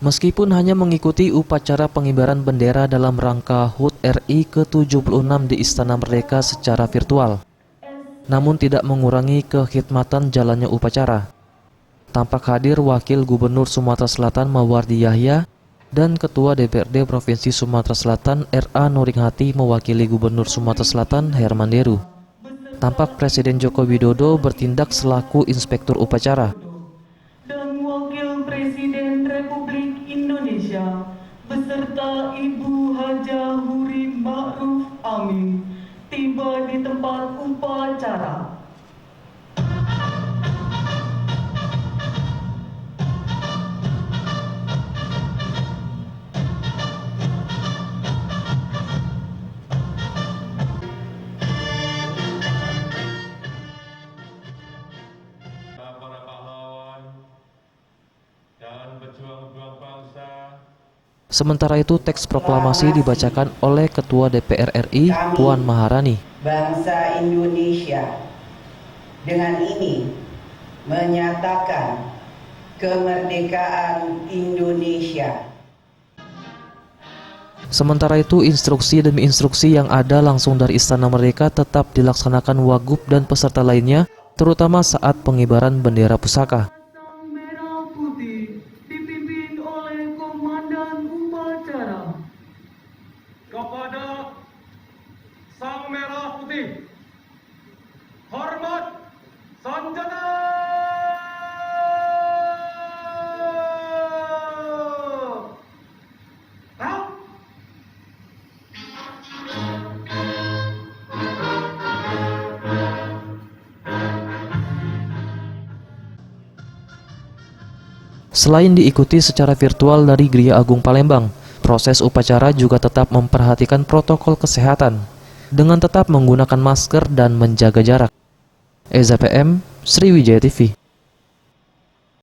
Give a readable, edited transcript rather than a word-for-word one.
Meskipun hanya mengikuti upacara pengibaran bendera dalam rangka HUT RI ke-76 di Istana Merdeka secara virtual, namun tidak mengurangi kekhidmatan jalannya upacara. Tampak hadir Wakil Gubernur Sumatera Selatan Mawardi Yahya dan Ketua DPRD Provinsi Sumatera Selatan R.A. Nuringhati mewakili Gubernur Sumatera Selatan Herman Deru. Tampak Presiden Joko Widodo bertindak selaku inspektur upacara. Dan Wakil Presiden Republik Indonesia beserta Ibu Hajah Huri Ma'ruf Amin tiba di tempat upacara. Para pahlawan dan pejuang-pejuang bangsa. Sementara itu, teks proklamasi dibacakan oleh Ketua DPR RI, Puan Maharani. Bangsa Indonesia dengan ini menyatakan kemerdekaan Indonesia. Sementara itu, instruksi demi instruksi yang ada langsung dari Istana Merdeka tetap dilaksanakan Wagub dan peserta lainnya, terutama saat pengibaran bendera pusaka. Sang merah putih dipimpin oleh Komandan Upacara. Kepada Sang Merah Putih, hormat sanjana. Selain diikuti secara virtual dari Gria Agung Palembang, proses upacara juga tetap memperhatikan protokol kesehatan dengan tetap menggunakan masker dan menjaga jarak. Eza PM, Sriwijaya TV.